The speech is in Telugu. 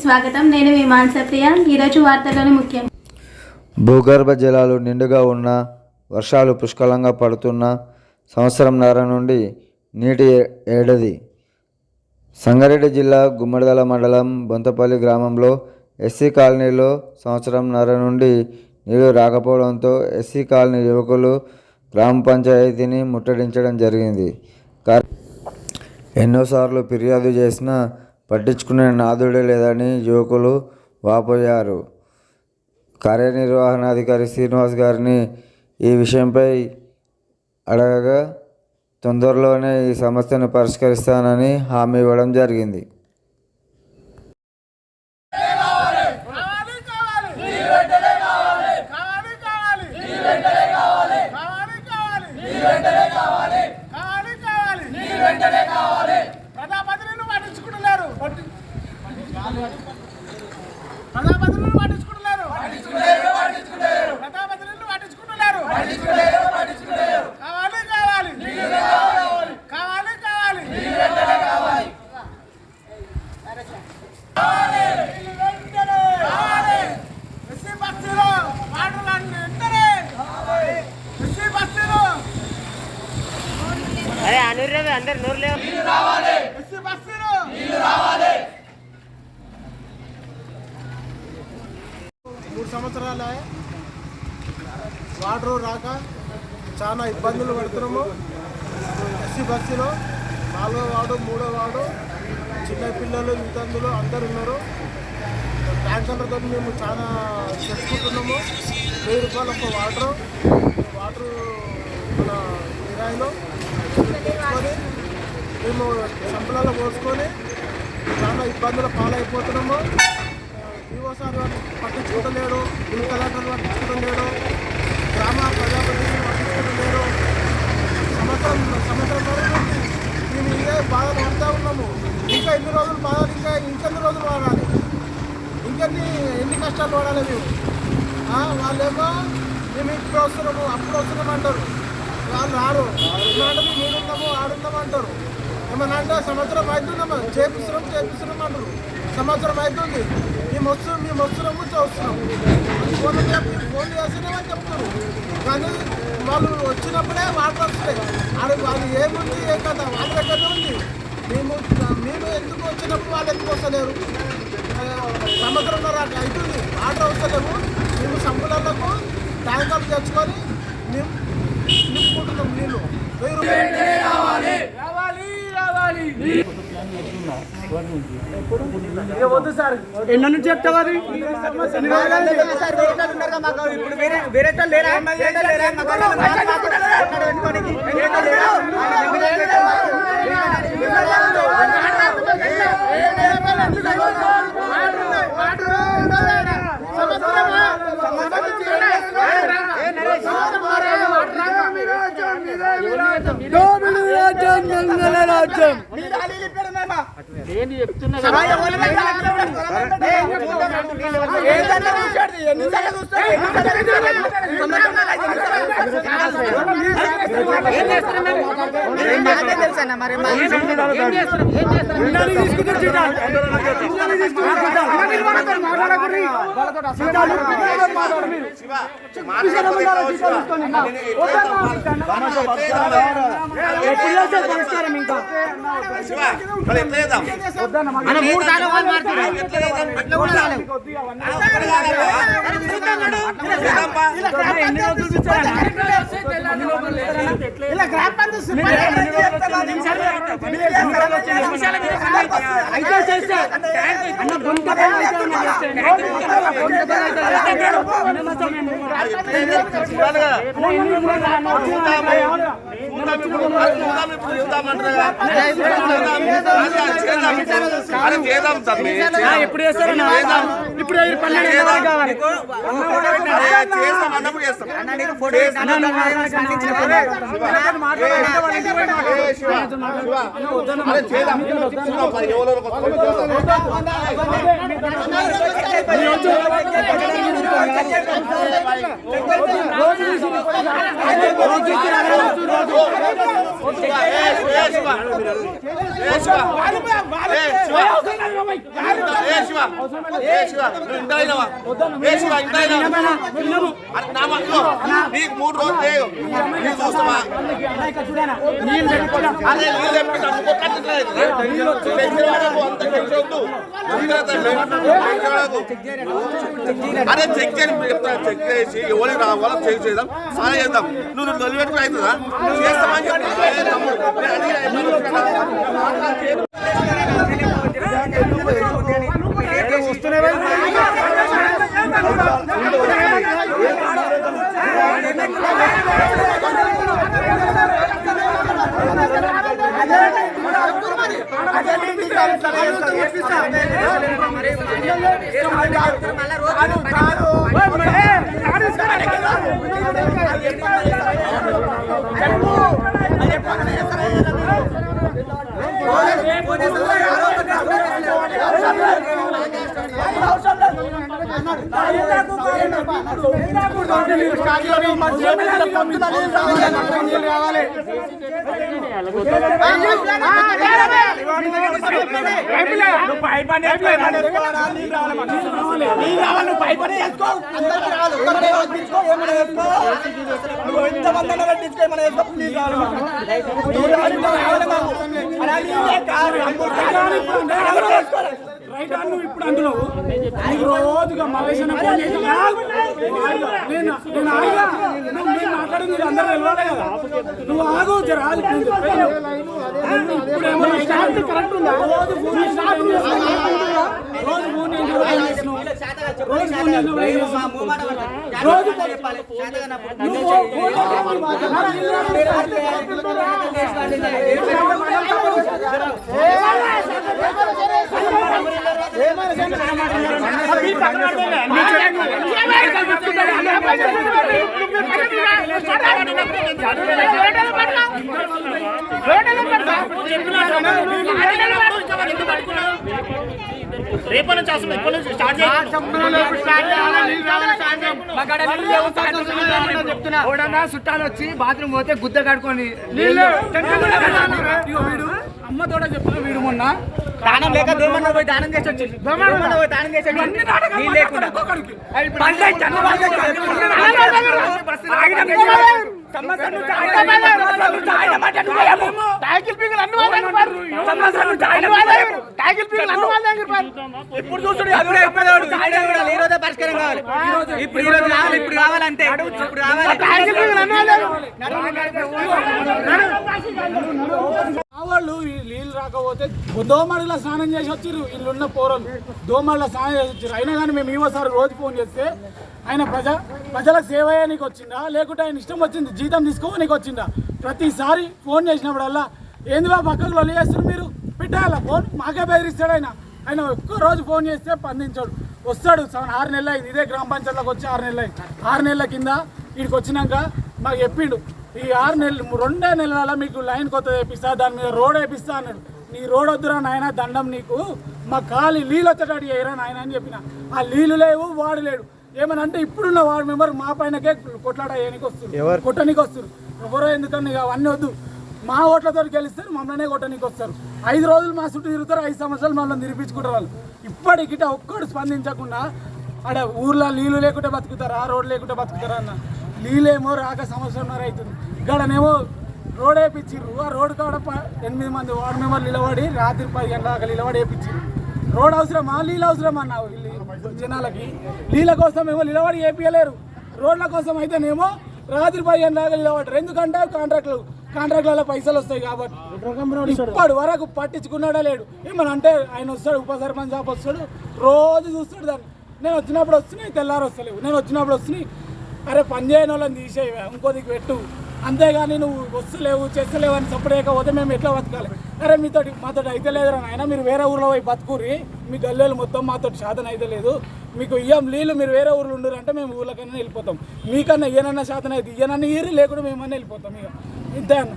స్వాగతం. నేను మీ మానసప్రియ. ఈరోజు వార్తల్లోని ముఖ్యం. భూగర్భ జలాలు నిండుగా ఉన్న, వర్షాలు పుష్కలంగా పడుతున్న సంవత్సరంన్నర నుండి నీటి ఏడది. సంగారెడ్డి జిల్లా గుమ్మడిదల మండలం బొంతపల్లి గ్రామంలో ఎస్సీ కాలనీలో సంవత్సరంన్నర నుండి నీళ్లు రాకపోవడంతో ఎస్సీ కాలనీ యువకులు గ్రామ పంచాయతీని ముట్టడించడం జరిగింది. ఎన్నోసార్లు ఫిర్యాదు చేసినా పట్టించుకునే నాదుడే లేదని యువకులు వాపోయారు. కార్యనిర్వహణాధికారి శ్రీనివాస్ గారిని ఈ విషయంపై అడగగా తొందరలోనే ఈ సమస్యను పరిష్కరిస్తానని హామీ ఇవ్వడం జరిగింది. అందరు నూరు లేవు. 3 సంవత్సరాల వాటర్ రాక చాలా ఇబ్బందులు పడుతున్నాము. ఎస్సీ బస్సులో 4వ వార్డు 3వ వార్డు చిన్నపిల్లలు వితంతులు అందరు ఉన్నారు. ట్యాంకర్లతో మేము చాలా తెచ్చుకుంటున్నాము. 1000 రూపాయలు ఒక వాటరు మన కిరాయిలో తెచ్చుకొని మేము సంపలలో పోసుకొని చాలా ఇబ్బందులు పాలైపోతున్నాము. ఈవోసారి వాళ్ళు పట్టించుకోవలేడు, ఇల్లు కలెక్టర్లు పట్టించుకోవలేడు, గ్రామ ప్రజాప్రతినిధులు పట్టించుకోవలేడు. సంవత్సరం వరకు మేము ఇదే బాధ పడుతూ ఉన్నాము. ఇంకా ఎన్ని రోజులు బాధలు, ఇంకెన్ని రోజులు వాడాలి, ఎన్ని కష్టాలు పడాలి మేము. వాళ్ళేమో మేము ఇప్పుడు వస్తున్నాము అప్పుడు వస్తున్నాము అంటారు. వాళ్ళు రారు. ఏమంటే మేము ఈడున్నాము ఆడున్నాము అంటారు. ఏమన్నా అంటే సంవత్సరం అవుతున్నాము చేపిస్తున్నాం అంటారు. సంవత్సరం అవుతుంది మేము వస్తున్నాము చూస్తున్నాము. ఫోన్ చేస్తున్నామని చెప్తారు. కానీ వాళ్ళు వచ్చినప్పుడే వాటర్ వస్తాయి. వాళ్ళు ఏముంది ఏం కదా వాళ్ళ దగ్గరనే ఉంది. మేము ఎందుకు వచ్చినప్పుడు వాళ్ళు ఎందుకు వస్తలేరు? సంవత్సరంన్నర అవుతుంది వాటర్ వస్తలేము. మేము సంపులకు ట్యాంకర్లు తెచ్చుకొని మేము నింపుకుంటున్నాం నీళ్ళు. 1000 వద్దు సార్. ఎన్న నుంచి చెప్తావా? వేరే ఎప్పుడు చేస్తారన్నా? ఇప్పుడు 12 కావాలి. రోజు నీకు 3 రోజులు చూస్తావా అరే చెక్ చేసి ఎవరికి రావాలో చెక్ చేద్దాం సాయం చేద్దాం. నువ్వు నిలబెట్టుకుని అవుతుందా చేస్తామని ఇప్పుడు అందులో రోజుగా మలేషియా నేను మాట్లాడింది అందరూ వెళ్ళాలి కదా. నువ్వు ఆగు రాదు కరెక్ట్ ఉందా? రోజు ఫోన్ చుట్టాలు వచ్చి బాత్రూమ్ పోతే గుద్ద కడుకొని అమ్మ తోట చెప్తున్నా. వీడు మొన్న దానం లేక దోమన్న పోయి దానం చేసి వచ్చి దానం చేసి ఇప్పుడు చూస్తుడు పరిష్కారం కావాలి. ఇప్పుడు ఇప్పుడు రావాలంటే ఇప్పుడు వాళ్ళు నీళ్ళు రాకపోతే దోమడిలో స్నానం చేసి వచ్చిర్రు. వీళ్ళున్న పోరలు దోమడిలో స్నానం చేసి వచ్చారు. అయినా కానీ మేము ఈవోసారి రోజు ఫోన్ చేస్తే ఆయన ప్రజలకు సేవ అయ్యానికి వచ్చిందా లేకుంటే ఆయన ఇష్టం వచ్చింది జీతం తీసుకోనికి వచ్చిందా? ప్రతిసారి ఫోన్ చేసినప్పుడల్లా ఏంది బాబు పక్కకు లొల్లి చేస్తారు మీరు పెట్టాలా ఫోన్ మాకే బెదిరిస్తాడు. ఆయన ఒక్క రోజు ఫోన్ చేస్తే స్పందించాడు. వస్తాడు 6 నెలలు అయింది ఇదే గ్రామ పంచాయతీలోకి వచ్చి 6 నెలలు అయింది. 6 నెలల కింద వీడికి వచ్చినాక మాకు చెప్పిండు ఈ 6 నెలలు 2 నెలల మీకు లైన్ కొత్త వేపిస్తా, దాని మీద రోడ్ వేపిస్తా అన్నాడు. నీ రోడ్ వద్దురా నాయన దండం నీకు, మా ఖాళీ నీళ్ళు వచ్చేటట్టు చేయరా నాయన అని చెప్పిన. ఆ నీళ్ళు లేవు వాడు లేడు. ఏమనంటే ఇప్పుడున్న వార్డు మెంబర్ మా పైనకే కొట్లాట వేయడానికి వస్తారు, కొట్టడానికి వస్తారు. ఎవరో ఎందుకని అవన్నీ వద్దు. మా ఓట్లతో గెలిస్తారు మమ్మల్నే కొట్టడానికి వస్తారు. 5 రోజులు మా చుట్టూ తిరుగుతారు, 5 సంవత్సరాలు మమ్మల్ని నిరూపించుకుంటారు వాళ్ళు. ఇప్పటికిట ఒక్కడు స్పందించకుండా ఆడ ఊర్లో నీళ్ళు లేకుంటే బతుకుతారా రోడ్డు లేకుంటే బతుకుతారా అన్న. నీళ్ళేమో రాక 1.5 సంవత్సరం అవుతుంది. ఇక్కడనేమో రోడ్ వేయించారు. ఆ రోడ్డు కాడ 8 మంది వార్డు మెంబర్లు నిలబడి రాత్రి 10 గంటల దాకా నిలబడి వేయించారు. రోడ్ అవసరమా నీళ్ళు అవసరమా అన్న జనాలకి? నీళ్ళ కోసం ఏమో నిలబడి వేపించలేరు, రోడ్ల కోసం అయితేనేమో రాత్రి 10 గంటల దాకా నిలబడరు. ఎందుకంటే కాంట్రాక్ట్లలో పైసలు వస్తాయి కాబట్టి. ఇప్పటి వరకు పట్టించుకున్నాడా లేడు. ఏమని అంటే ఆయన వస్తాడు, ఉప సర్పంచ్ షాప్ వస్తాడు, రోజు చూస్తాడు దాన్ని. నేను వచ్చినప్పుడు వస్తున్నాయి, తెల్లారు వస్తలేవు. నేను వచ్చినప్పుడు వస్తున్నాయి, అరే పని చేయని వాళ్ళని తీసేవా ఇంకో దిక్కు పెట్టు, అంతేగాని నువ్వు వస్తలేవు చేస్తలేవు అని సపరేకపోతే మేము ఎట్లా బతకాలి? అరే మాతో అయితే లేదురా నాయన, మీరు వేరే ఊర్లో పోయి బతుకుర్రి, మీ గల్లీలు మొత్తం మాతో శాతం అయితే లేదు, మీకు ఇయ్యం నీళ్ళు, మీరు వేరే ఊర్లో ఉండరు అంటే మేము ఊళ్ళకన్నా వెళ్ళిపోతాం, మీకన్నా ఈయనన్నా శాతం అయితే ఈయనన్నా ఈరి లేకుండా మేమన్నా వెళ్ళిపోతాం. ఇక ఇంతే అన్న.